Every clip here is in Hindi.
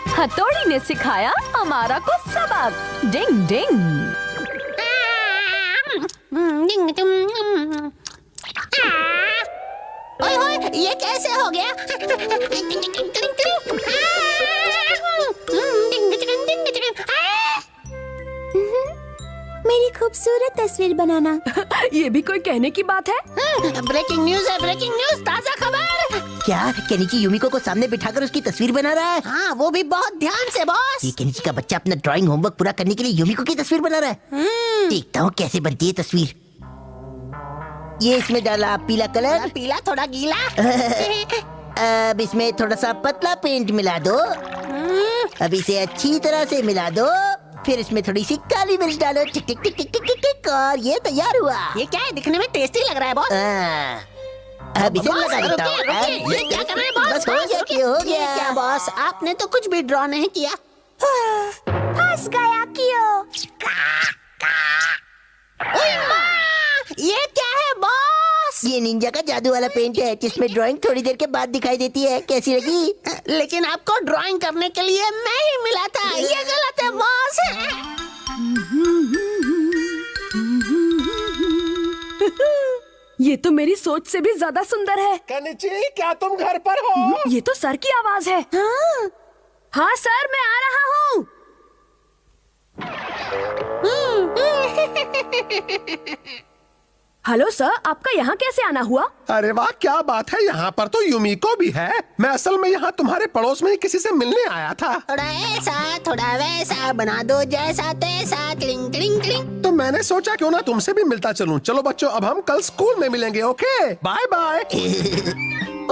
हथौड़ी ने सिखाया अमारा को सबक। डिंग डिंग। ओए ओए, ये कैसे हो गया? मेरी खूबसूरत तस्वीर बनाना। ये भी कोई कहने की बात है? ब्रेकिंग न्यूज है, ब्रेकिंग न्यूज, ताजा खबर। क्या केनिची यूमिको को सामने बिठाकर उसकी तस्वीर बना रहा है? हाँ, वो भी बहुत ध्यान से बॉस। ये केनिची का बच्चा अपना ड्राइंग होमवर्क पूरा करने के लिए यूमिको की तस्वीर बना रहा है। देखता हूँ कैसे बनती है तस्वीर। ये इसमें डाला पीला कलर, पीला थोड़ा गीला। अब इसमें थोड़ा सा पतला पेंट मिला दो। अब इसे अच्छी तरह से मिला दो। फिर इसमें थोड़ी सी काली मिर्च डालो। टिक टिक टिक टिक टिक टिक टिक, और ये तैयार हुआ। ये क्या है? दिखने में टेस्टी लग रहा है बॉस। अब इसे बॉस, लगा देता हूँ। रुकिए, ये क्या कर रहे हैं बॉस? बस हो गया, रुकिए। ये हो ये गया। क्या बॉस, आपने तो कुछ भी ड्रॉ नहीं किया। फंस गया क्यों? ओए माँ, ये क्या है बॉस? ये निंजा का जादू वाला पेंट है जिसमें ड्राइंग थोड़ी देर के बाद दिखाई देती है। कैसी लगी? लेकिन आपको ड्राइंग करने के लिए मैं ही मिला था। ये गलत है बॉस। ये तो मेरी सोच से भी ज्यादा सुंदर है। केनिची, क्या तुम घर पर हो? ये तो सर की आवाज है। हाँ सर, मैं आ रहा हूँ। हेलो सर, आपका यहाँ कैसे आना हुआ? अरे वाह, क्या बात है। यहाँ पर तो यूमिको भी है। मैं असल में यहाँ तुम्हारे पड़ोस में ही किसी से मिलने आया था। थोड़ा ऐसा थोड़ा वैसा बना दो, जैसा तैसा। Cling cling cling. तो मैंने सोचा क्यों ना तुमसे भी मिलता चलूं। चलो बच्चों, अब हम कल स्कूल में मिलेंगे। Okay, bye bye.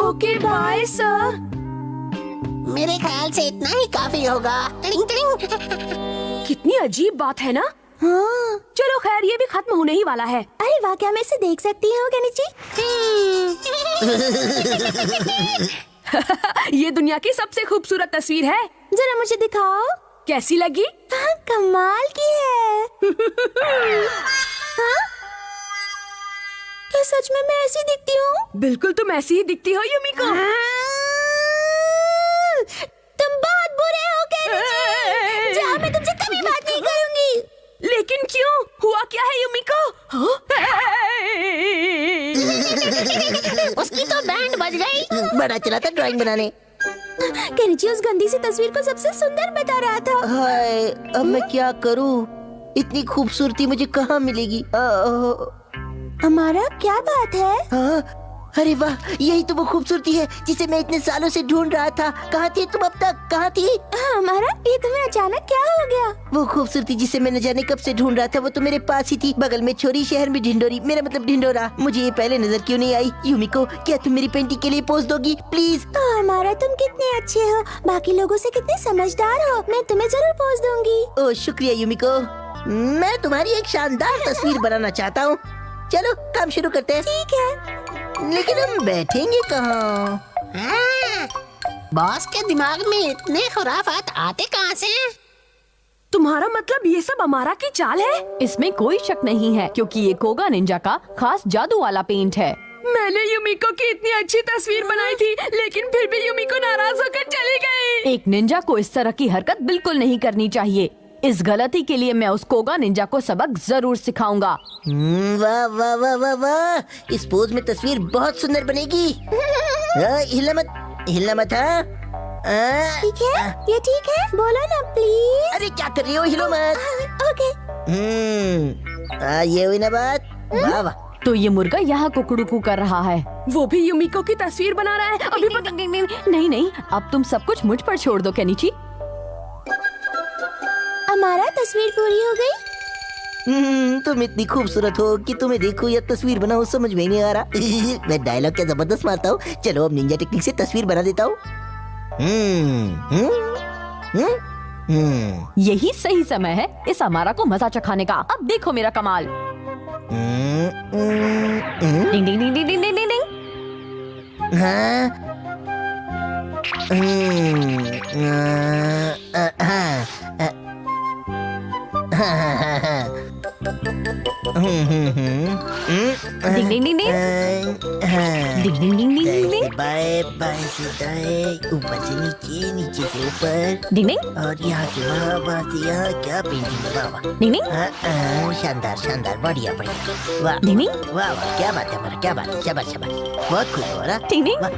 Okay bye sir. मेरे ख्याल से इतना ही काफी होगा। क्लिंग क्लिंग। कितनी अजीब बात है ना। हाँ। चलो खैर, ये भी खत्म होने ही वाला है। अरे वाह, क्या मैं इसे देख सकती हूँ केनिची? ये दुनिया की सबसे खूबसूरत तस्वीर है। जरा मुझे दिखाओ। कैसी लगी? हाँ, कमाल की है। हाँ? क्या सच में मैं ऐसी दिखती हूँ? बिल्कुल तुम ऐसी ही दिखती हो यूमिको। तुम बहुत बुरे हो केनिची। जाओ, मैं तुमसे कभी बात नहीं करूंगी। लेकिन क्यों? हुआ क्या है यूमिको? उसकी तो बैंड बज गई। बड़ा चला था ड्राइंग बनाने। केनिची उस गंदी सी तस्वीर को सबसे सुंदर बता रहा था। हाय, अब मैं क्या करूं? इतनी खूबसूरती मुझे कहाँ मिलेगी? हमारा क्या बात है? हाँ, अरे वाह, यही तो वो खूबसूरती है जिसे मैं इतने सालों से ढूंढ रहा था। कहाँ थी तुम अब तक? कहाँ थी? हमारा, ये तुम्हें अचानक क्या हो गया? वो खूबसूरती जिसे मैं न जाने कब से ढूंढ रहा था, वो तो मेरे पास ही थी। बगल में छोरी, शहर में ढिंडोरी। मेरा मतलब ढिंडोरा। मुझे ये पहले नजर क्यों नहीं आई? यूमिको, क्या तुम मेरी पेंटिंग के लिए पोज दोगी प्लीज? हमारा, तुम कितने अच्छे हो, बाकी लोगों से कितने समझदार हो। मैं तुम्हें जरूर पोज दूंगी। ओह शुक्रिया यूमिको। मैं तुम्हारी एक शानदार तस्वीर बनाना चाहता हूँ। चलो काम शुरू करते हैं। ठीक है। लेकिन हम बैठेंगे कहाँ? बॉस के दिमाग में इतने खुराफात आते कहाँ से? तुम्हारा मतलब ये सब अमारा की चाल है? इसमें कोई शक नहीं है, क्योंकि ये कोगा निंजा का खास जादू वाला पेंट है। मैंने यूमिको की इतनी अच्छी तस्वीर बनाई थी, लेकिन फिर भी यूमिको नाराज होकर चली गई। एक निंजा को इस तरह की हरकत बिल्कुल नहीं करनी चाहिए। इस गलती के लिए मैं उस कोगा निंजा को सबक जरूर सिखाऊंगा। वाह वाह वाह वाह वाह, इस पोज में तस्वीर बहुत सुंदर बनेगी। हिलना मत, हिलना मत। ठीक है, ये ठीक है। बोलो ना प्लीज। अरे क्या कर रही हो? हिलो मत। ओके। ये हुई ना बात। वाह वाह। तो ये मुर्गा यहाँ कुकड़ू कर रहा है। वो भी यूमिको की तस्वीर बना रहा है। अभी नहीं नहीं, अब तुम सब कुछ मुझ पर छोड़ दो केनिची। हमारा तस्वीर पूरी हो गई। तुम इतनी खूबसूरत हो कि तुम्हें देखो या तस्वीर बनाओ समझ में नहीं आ रहा। मैं डायलॉग क्या जबरदस्त मारता हूँ। चलो अब निंजा टेक्निक से तस्वीर बना देता हूँ। यही सही समय है इस अमारा को मजा चखाने का। अब देखो मेरा कमाल। डिंग डिंग डिंग डिंग डिंग डिंग डिंग। डिंग डिंग डिंग डिंग हाँ। डिंग डिंग डिंग डिंग डिंग डिंग बाएं बाएं से दाएं, ऊपर से नीचे, नीचे से ऊपर, डिंग डिंग और यहाँ से वहाँ से यहाँ। क्या पेंटिंग है, वाह वाह। डिंग डिंग हाँ, हाँ, शानदार शानदार, बढ़िया बढ़िया, वाह डिंग डिंग वाह वाह, क्या बात है हमारा, क्या बात है, शाबाश शाबाश, बहुत खूब हो रहा। डिंग डिंग। वाह।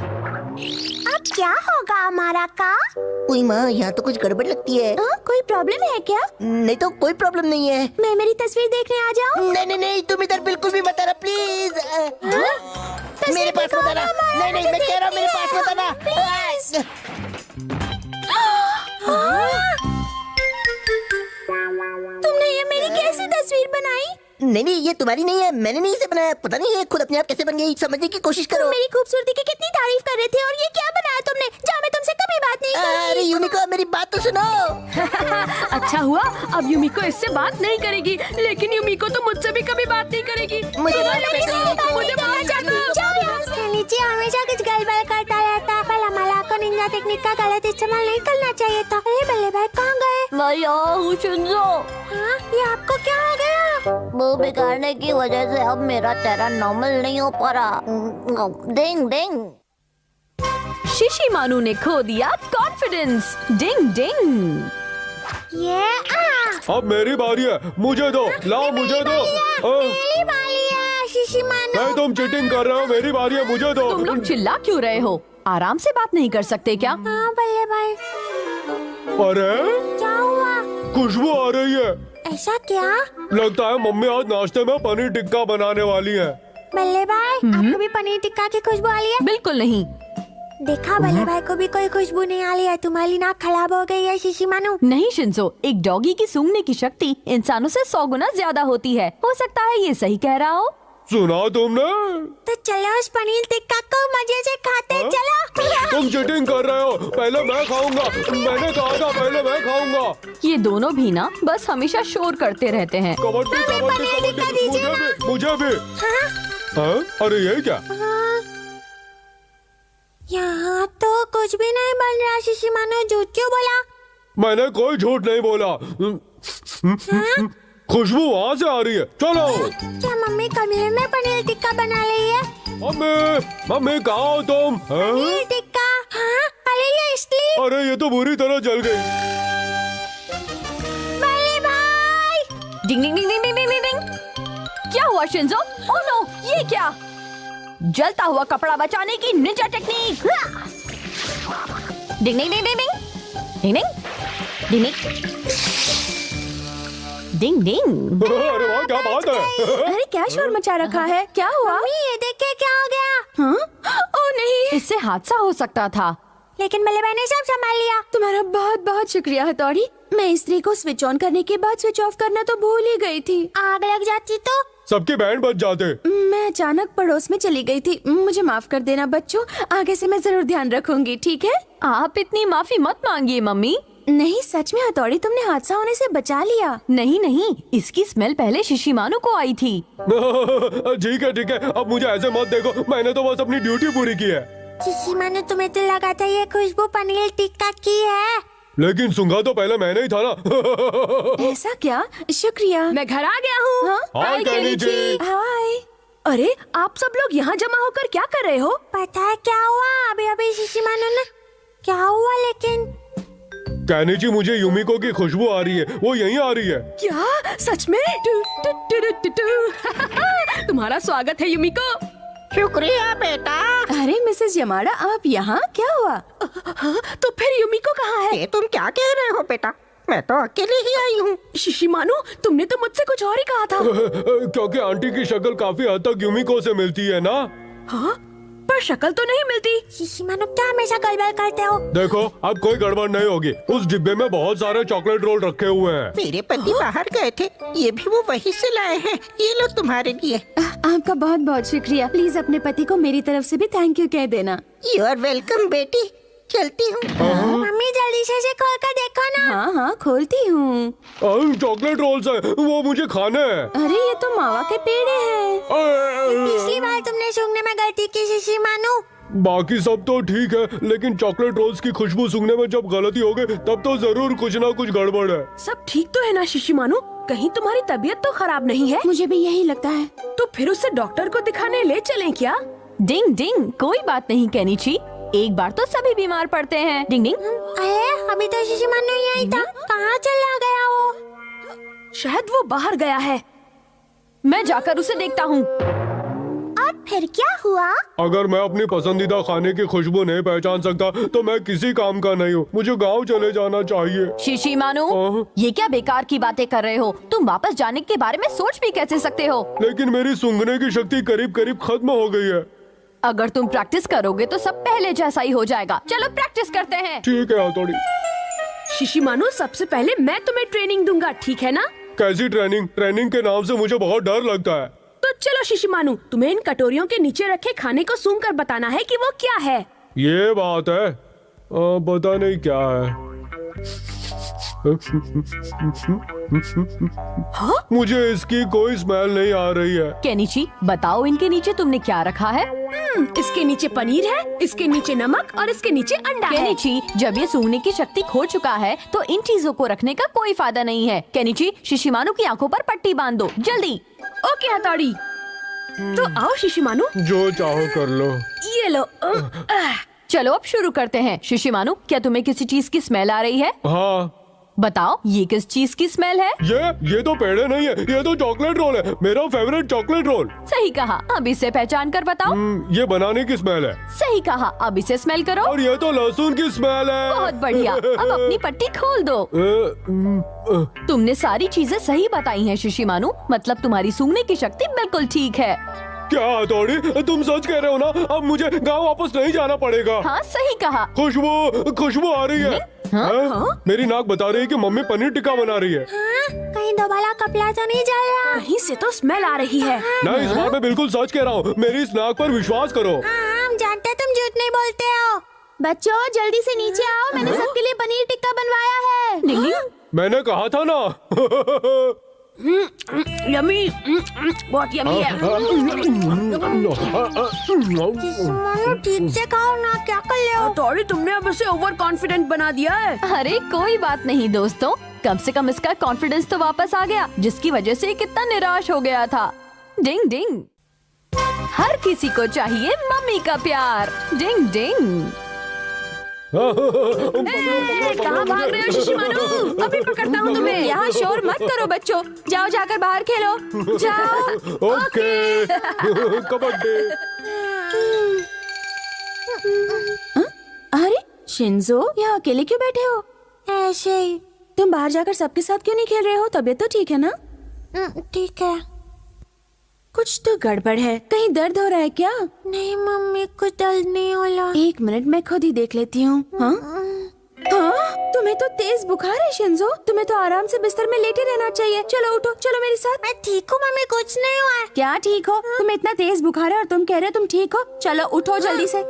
अब क्या होगा हमारा का? ओए माँ, यहाँ तो कुछ गड़बड़ लगती है। कोई प्रॉब्लम है क्या? नहीं तो कोई प्रॉब्लम नहीं है। मैं मेरी तस्वीर देखने आ जाऊँ? नहीं नहीं नहीं, तुम इधर बिल्कुल भी मत आना प्लीज। मेरे पास मत आना। नहीं नहीं, मैं कह रहा हूँ मेरे पास मत आना। तुमने ये मेरी कैसी तस्वीर बनाई? नहीं नहीं, ये तुम्हारी नहीं है, मैंने नहीं इसे बनाया। पता नहीं ये खुद अपने आप कैसे बन गई, समझने की कोशिश करो। तुम मेरी खूबसूरती की कितनी तारीफ कर रहे थे और ये क्या बनाया तुमने? जाओ, मैं तुमसे कभी बात नहीं अरे करूंगी। यूमिको, मेरी बात तो सुनो। अच्छा हुआ, अब यूमिको इससे बात नहीं करेगी, लेकिन यूमिको तो मुझसे भी कभी बात नहीं करेगी। मुझे बात मुझे माफ कर दो। नीचे हमेशा कुछ गड़बड़ करता रहता है। पर हमारा को निंजा टेक्निक का गलत इस्तेमाल नहीं करना चाहिए था। अरे बल्ले भाई कहाँ गए? मैं यहाँ हूँ शिंजो। हाँ, ये आपको क्या हो गया? वो बिगाड़ने की वजह से अब मेरा चेहरा नॉर्मल नहीं हो पा रहा। डिंग डिंग। शिशिमानु ने खो दिया कॉन्फिडेंस। डिंग डिंग। ये अब मेरी बारी है, मुझे दो, लाओ मुझे दो। मेरी बारी है शिशिमानु। नहीं, तुम चीटिंग कर रहे हो, मेरी बारी है, मुझे दो। तुम लोग चिल्ला क्यों रहे हो? आराम से बात नहीं कर सकते क्या? हाँ बल्ले भाई, अरे क्या हुआ? खुशबू आ रही है। ऐसा क्या? लगता है मम्मी आज नाश्ते में पनीर टिक्का बनाने वाली है। बल्ले भाई, आपको भी पनीर टिक्का की खुशबू आ रही है? बिल्कुल नहीं। देखा, बल्ले भाई को भी कोई खुशबू नहीं आ रही है। तुम्हारी नाक खराब हो गई है शिशिमानु। नहीं शिंजो, एक डॉगी की सूंघने की शक्ति इंसानों से 100 गुना ज्यादा होती है। हो सकता है ये सही कह रहा हो। सुना तुमने? तो चलो उस पनीर टिक्का को मजे से खाते हैं, चलो। तुम चीटिंग कर रहे हो, पहले मैं खाऊंगा। मैंने कहा था पहले मैं खाऊंगा। ये दोनों भी ना बस हमेशा शोर करते रहते हैं। कबड्डी कबड्डी कबड्डी, मुझे भी। हाँ? अरे ये क्या? यहाँ तो कुछ भी नहीं बन रहा शिशिमानु, झूठ क्यों बोला? मैंने कोई झूठ नहीं बोला। खुशबू वहाँ से आ रही है, चलो। क्या मम्मी कमरे में पनीर टिक्का बना रही है? मम्मी मम्मी कहाँ हो तुम? हाँ? पनीर टिक्का? हाँ, अरे ये इसलिए। अरे ये तो बुरी तरह जल गई। बल्ले भाई, डिंग डिंग डिंग डिंग डिंग डिंग डिंग। क्या हुआ शिंजो? ओह नो, ये क्या? जलता हुआ कपड़ा बचाने की निंजा टेक्निक। डिंग डिंग डिंग डिंग डिंग डिंग डिंग डिंग डिंग। अरे वाह, क्या बात है। अरे क्या शोर मचा रखा है? क्या हुआ? मम्मी ये देखिए क्या हो गया। हाँ? ओह नहीं, इससे हादसा हो सकता था। लेकिन बल्ले भाई ने सब संभाल लिया। तुम्हारा बहुत बहुत शुक्रिया हथौड़ी। मैं इस्त्री को स्विच ऑन करने के बाद स्विच ऑफ करना तो भूल ही गई थी। आग लग जाती तो? सबके बैंड बज जाते। मैं अचानक पड़ोस में चली गई थी। मुझे माफ कर देना बच्चों, आगे से मैं जरूर ध्यान रखूंगी, ठीक है? आप इतनी माफी मत मांगिए मम्मी। नहीं सच में हथौड़ी, तुमने हादसा होने से बचा लिया। नहीं नहीं, इसकी स्मेल पहले शिशिमानु को आई थी। ठीक है, अब मुझे ऐसे मत देखो, मैंने तो बस अपनी ड्यूटी पूरी की है। शिशिमानु, तुम्हें तो लगा था ये खुशबू पनीर टिक्का की है। लेकिन सूंघा तो पहले मैंने ही था ना। ऐसा क्या? शुक्रिया, मैं घर आ गया हूँ। हाय केनिची। हाय। अरे आप सब लोग यहाँ जमा होकर क्या कर रहे हो? पता है क्या हुआ? अभी अभी शिशिमानु ने क्या हुआ? लेकिन केनिची, मुझे यूमिको की खुशबू आ रही है, वो यहीं आ रही है। क्या सच में? तुम्हारा स्वागत है यूमिको। शुक्रिया बेटा। अरे मिसेस यमाडा, आप यहाँ? क्या हुआ? तो फिर यूमिको कहाँ है? ये तुम क्या कह रहे हो बेटा? मैं तो अकेले ही आई हूँ। शिशिमानु, तुमने तो मुझसे कुछ और ही कहा था। क्योंकि आंटी की शक्ल काफी हद तक यूमिको से मिलती है ना। हाँ, पर शक्ल तो नहीं मिलती। शिशिमानु क्या हमेशा गड़बड़ करते हो? देखो, अब कोई गड़बड़ नहीं होगी। उस डिब्बे में बहुत सारे चॉकलेट रोल रखे हुए हैं। मेरे पति बाहर गए थे, ये भी वो वहीं से लाए हैं। ये लो तुम्हारे लिए। आपका बहुत बहुत शुक्रिया। प्लीज अपने पति को मेरी तरफ से भी थैंक यू कह देना। यू आर वेलकम बेटी। चलती हूँ। मम्मी जल्दी से इसे खोल कर देखो ना। हाँ हाँ, खोलती हूँ। चॉकलेट रोल्स है, वो मुझे खाने हैं। अरे ये तो मावा के पेड़े हैं। पिछली बार तुमने सूंघने में गलती की शिशिमानु। बाकी सब तो ठीक है, लेकिन चॉकलेट रोल्स की खुशबू सूंघने में जब गलती हो गई, तब तो जरूर कुछ ना कुछ गड़बड़ है। सब ठीक तो है ना शिशिमानु? कहीं तुम्हारी तबीयत तो खराब नहीं है? मुझे भी यही लगता है। तो फिर उसे डॉक्टर को दिखाने ले चलें क्या? डिंग डिंग, कोई बात नहीं केनिची, एक बार तो सभी बीमार पड़ते हैं। डिंग डिंग। अरे अभी तो शिशिमानु यही था, कहाँ चला गया वो? शायद वो बाहर गया है, मैं जाकर उसे देखता हूँ। और फिर क्या हुआ? अगर मैं अपनी पसंदीदा खाने की खुशबू नहीं पहचान सकता तो मैं किसी काम का नहीं हूँ। मुझे गांव चले जाना चाहिए। शिशिमानु, ये क्या बेकार की बातें कर रहे हो? तुम वापस जाने के बारे में सोच भी कैसे सकते हो? लेकिन मेरी सूंघने की शक्ति करीब करीब खत्म हो गई है। अगर तुम प्रैक्टिस करोगे तो सब पहले जैसा ही हो जाएगा। चलो प्रैक्टिस करते हैं। ठीक है हथौड़ी। शिशिमानु, सबसे पहले मैं तुम्हें ट्रेनिंग दूंगा, ठीक है ना? कैसी ट्रेनिंग? ट्रेनिंग के नाम से मुझे बहुत डर लगता है। तो चलो शिशिमानु, तुम्हें इन कटोरियों के नीचे रखे खाने को सूंघ कर बताना है कि वो क्या है। ये बात है, पता नहीं क्या है। हाँ? मुझे इसकी कोई स्मेल नहीं आ रही है। केनिची, बताओ इनके नीचे तुमने क्या रखा है? इसके नीचे पनीर है, इसके नीचे नमक और इसके नीचे अंडा है। केनिची, जब ये सूंघने की शक्ति खो चुका है तो इन चीजों को रखने का कोई फायदा नहीं है। केनिची, शिशिमानु की आंखों पर पट्टी बांध दो, जल्दी। ओके हथौड़ी। तो आओ शिशिमानु। जो चाहो कर लो। ये लो। चलो अब शुरू करते हैं। शिशिमानु, क्या तुम्हें किसी चीज की स्मेल आ रही है? हाँ। बताओ, ये किस चीज की स्मेल है? ये तो पेड़े नहीं है, ये तो चॉकलेट रोल है, मेरा फेवरेट चॉकलेट रोल। सही कहा, अब इसे पहचान कर बताओ। ये बनाने की स्मेल है। सही कहा, अब इसे स्मेल करो। और ये तो लहसुन की स्मेल है। बहुत बढ़िया, अब अपनी पट्टी खोल दो। तुमने सारी चीजें सही बताई हैं शिशिमानु, मतलब तुम्हारी सूंघने की शक्ति बिल्कुल ठीक है। क्या हथौड़ी, तुम सच कह रहे हो ना? अब मुझे गांव वापस नहीं जाना पड़ेगा। हाँ सही कहा। खुशबू आ रही है। हाँ? मेरी नाक बता रही है कि मम्मी पनीर टिक्का बना रही है। कहीं दोबारा कपड़ा तो नहीं जल रहा? कहीं से तो स्मेल आ रही है। नहीं, इस बार मैं बिल्कुल सच कह रहा हूँ, मेरी इस नाक पर विश्वास करो। हम जानते हैं तुम झूठ नहीं बोलते हो। बच्चों जल्दी से नीचे आओ, मैंने सबके लिए पनीर टिक्का बनवाया है। मैंने कहा था ना। यमी, बहुत यमी है। ठीक से खाओ ना, क्या कर ले हो? हथौड़ी, तुमने अब उसे ओवर कॉन्फिडेंट बना दिया है। अरे कोई बात नहीं दोस्तों, कम से कम इसका कॉन्फिडेंस तो वापस आ गया, जिसकी वजह से कितना निराश हो गया था। डिंग डिंग, हर किसी को चाहिए मम्मी का प्यार। डिंग डिंग। कहाँ भाग रहे हो शिशिमानु? अभी पकड़ता हूँ तुम्हें। यहाँ शोर मत करो बच्चों, जाओ जाकर बाहर खेलो, जाओ। ओके। कबड्डी। अरे शिंजो, यहाँ अकेले क्यों बैठे हो? ऐसे ही। तुम बाहर जाकर सबके साथ क्यों नहीं खेल रहे हो? तबीयत तो ठीक है ना? ठीक है। कुछ तो गड़बड़ है, कहीं दर्द हो रहा है क्या? नहीं मम्मी, कुछ दर्द नहीं हो रहा। एक मिनट, मैं खुद ही देख लेती हूँ। हाँ? तुम्हें तो तेज बुखार है शिंजो, तुम्हें तो आराम से बिस्तर में लेटे रहना चाहिए। चलो उठो, चलो मेरे साथ। मैं ठीक हूँ मम्मी, कुछ नहीं हुआ। क्या ठीक हो? तुम्हें इतना तेज बुखार है और तुम कह रहे हो तुम ठीक हो? चलो उठो जल्दी से।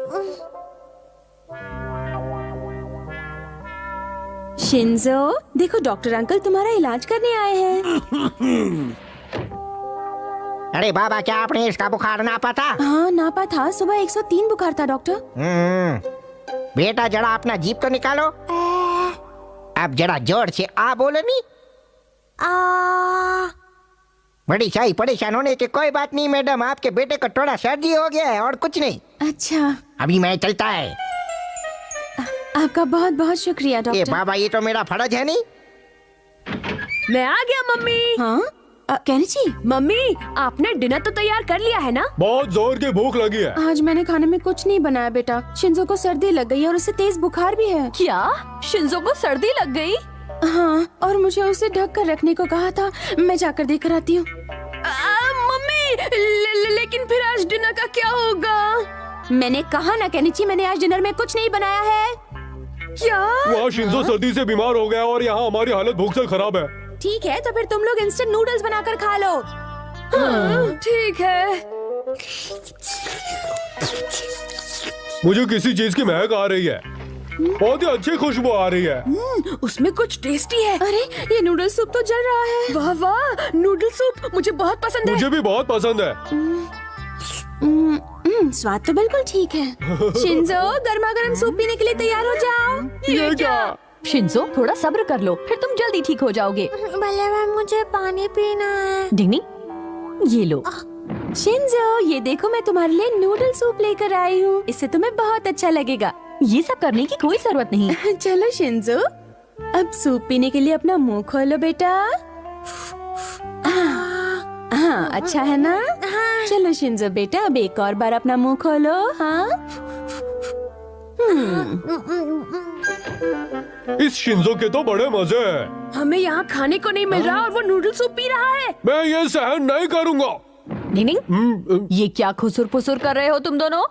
शिंजो, देखो डॉक्टर अंकल तुम्हारा इलाज करने आए हैं। अरे बाबा, क्या आपने इसका बुखार नापा था? हाँ नापा था, सुबह 103 बुखार था डॉक्टर। बेटा जरा अपना जीप तो निकालो। अब जरा जोर से आ बोलो नी। बड़ी शाही परेशान होने की कोई बात नहीं मैडम, आपके बेटे को थोड़ा सर्दी हो गया है और कुछ नहीं। अच्छा, अभी मैं चलता है। आपका बहुत बहुत शुक्रिया डॉक्टर। बाबा, ये तो मेरा फर्ज है नहीं। मैं आ गया मम्मी। हाँ केनिची, मम्मी आपने डिनर तो तैयार कर लिया है ना? बहुत जोर की भूख लगी है। आज मैंने खाने में कुछ नहीं बनाया बेटा। शिंजो को सर्दी लग गई है और उसे तेज बुखार भी है। क्या शिंजो को सर्दी लग गई? हाँ, और मुझे उसे ढक कर रखने को कहा था। मैं जाकर देख कर आती हूँ। मम्मी लेकिन फिर आज डिनर का क्या होगा? मैंने कहा ना केनिची, मैंने आज डिनर में कुछ नहीं बनाया है। क्या? वहाँ शिंजो सर्दी से बीमार हो गया और यहाँ हमारी हालत भूख से खराब है। ठीक है, तो फिर तुम लोग इंस्टेंट नूडल्स बनाकर खा लो। ठीक है। मुझे किसी चीज की महक आ रही है, बहुत ही अच्छी खुशबू आ रही है। उसमें कुछ टेस्टी है। अरे ये नूडल सूप तो जल रहा है। वाह वाह, नूडल सूप मुझे बहुत पसंद है। मुझे भी बहुत पसंद है। स्वाद तो बिल्कुल ठीक है। शिंजो, गर्मा गर्म सूप पीने के लिए तैयार हो जाओ। ये क्या? शिंजो थोड़ा सब्र कर लो, फिर तुम जल्दी ठीक हो जाओगे। भले मुझे पानी पीना है। डिंगनी, ये लो। शिंजो, ये देखो मैं तुम्हारे लिए नूडल सूप लेकर आई हूँ। इससे तुम्हें बहुत अच्छा लगेगा। ये सब करने की कोई जरूरत नहीं। चलो शिंजो, अब सूप पीने के लिए अपना मुंह खोलो बेटा। हाँ, अच्छा है ना? चलो शिंजो बेटा, अब एक और बार अपना मुंह खोलो। हाँ। इस शिंजो के तो बड़े मजे हैं। हमें यहाँ खाने को नहीं मिल रहा और वो नूडल सूप पी रहा है। मैं ये सहन नहीं करूँगा। डिंग, ये क्या खुसुर फुसुर कर रहे हो तुम दोनों?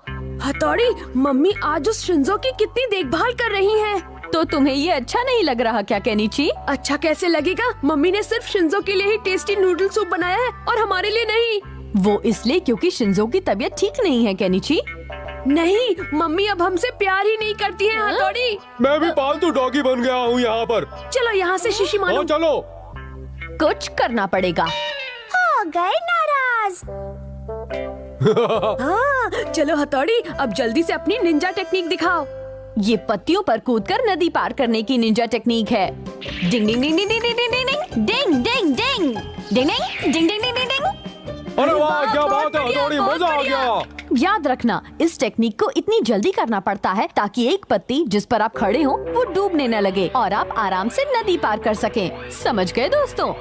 हथौड़ी, मम्मी आज उस शिंजो की कितनी देखभाल कर रही हैं। तो तुम्हें ये अच्छा नहीं लग रहा क्या केनिची? अच्छा कैसे लगेगा? मम्मी ने सिर्फ शिंजो के लिए ही टेस्टी नूडल सूप बनाया है और हमारे लिए नहीं। वो इसलिए क्योंकि शिंजो की तबीयत ठीक नहीं है केनिची। नहीं, मम्मी अब हमसे प्यार ही नहीं करती है हथौड़ी। मैं भी पालतू डॉगी बन गया हूँ यहाँ पर। चलो यहाँ से शिशी मानो। हाँ चलो। कुछ करना पड़ेगा। हो गए नाराज। हाँ, चलो हथौड़ी, अब जल्दी से अपनी निंजा टेक्निक दिखाओ। ये पत्तियों पर कूदकर नदी पार करने की निंजा टेक्निक है। डिंग डिंग डिंग डिंग डिंग डिंग डिंग डिंग डिंग डिंग डिंग डिंग डिंग डिंग डिंग। अरे वाह, क्या बात है हथौड़ी, मजा आ गया। याद रखना, इस टेक्निक को इतनी जल्दी करना पड़ता है ताकि एक पत्ती जिस पर आप खड़े हो वो डूबने न लगे और आप आराम से नदी पार कर सकें। समझ गए दोस्तों?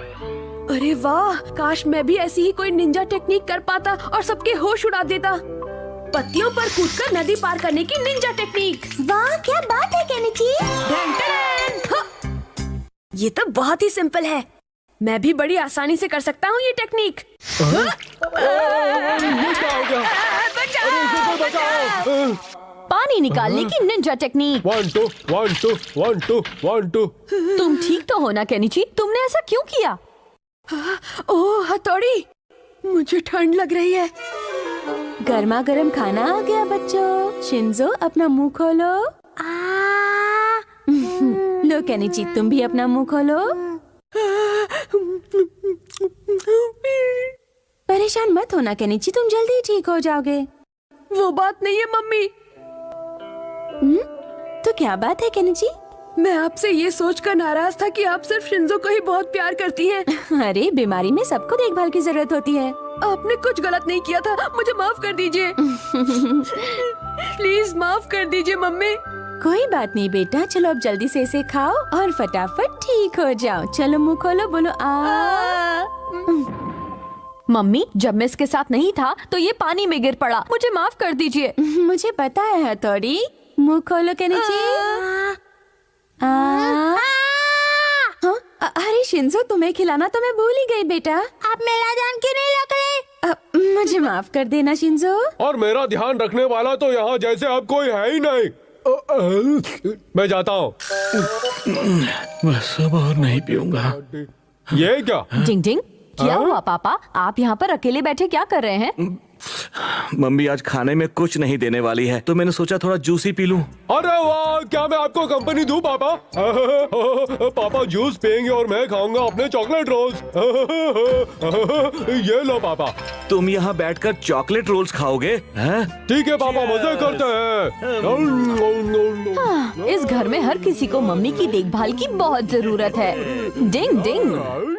अरे वाह, काश मैं भी ऐसी ही कोई निंजा टेक्निक कर पाता और सबके होश उड़ा देता। पत्तियों पर कूदकर नदी पार करने की निंजा टेक्निक। वाह, क्या बात है केनिची। ये तो बहुत ही सिंपल है। मैं भी बड़ी आसानी से कर सकता हूँ ये टेक्निक। पानी निकालने की निंजा टेक्निक। 1 2 1 2 1 2 1 2। तुम ठीक तो हो ना केनिची? तुमने ऐसा क्यों किया? ओह हथौड़ी, मुझे ठंड लग रही है। गर्मा गर्म खाना आ गया बच्चों। शिंजो, अपना मुंह खोलो। लो केनिची, तुम भी अपना मुंह खोलो। परेशान मत होना केनिची, तुम जल्दी ही ठीक हो जाओगे। वो बात नहीं है मम्मी। तो क्या बात है केनिची? मैं आपसे ये सोचकर नाराज था कि आप सिर्फ शिंजो को ही बहुत प्यार करती हैं। अरे, बीमारी में सबको देखभाल की जरूरत होती है। आपने कुछ गलत नहीं किया था, मुझे माफ कर दीजिए। प्लीज माफ कर दीजिए मम्मी। कोई बात नहीं बेटा, चलो अब जल्दी से इसे खाओ और फटाफट ठीक हो जाओ। चलो मुंह खोलो, बोलो आ। मम्मी, जब मैं इसके साथ नहीं था तो ये पानी में गिर पड़ा, मुझे माफ कर दीजिए। मुझे पता है हथौड़ी। मुंह खोलो केनिची। हाँ? अरे शिंजो, तुम्हें खिलाना तो मैं भूल ही गई बेटा। आप मेरा ध्यान क्यों नहीं रख रहे? मुझे माफ कर देना शिंजो। और मेरा ध्यान रखने वाला तो यहाँ जैसे अब कोई है ही नहीं। मैं जाता हूँ। बस अब और नहीं पीऊंगा। ये क्या? डिंग डिंग, क्या हुआ पापा? आप यहाँ पर अकेले बैठे क्या कर रहे हैं? मम्मी आज खाने में कुछ नहीं देने वाली है, तो मैंने सोचा थोड़ा जूस ही पी लूं। अरे वाह, क्या मैं आपको कंपनी दूं पापा? पापा जूस पियेंगे और मैं खाऊंगा अपने चॉकलेट रोल्स। ये लो पापा। तुम यहाँ बैठकर चॉकलेट रोल्स खाओगे? हैं? ठीक है पापा, मजे करते हैं। इस घर में हर किसी को मम्मी की देखभाल की बहुत जरूरत है। डिंग डिंग।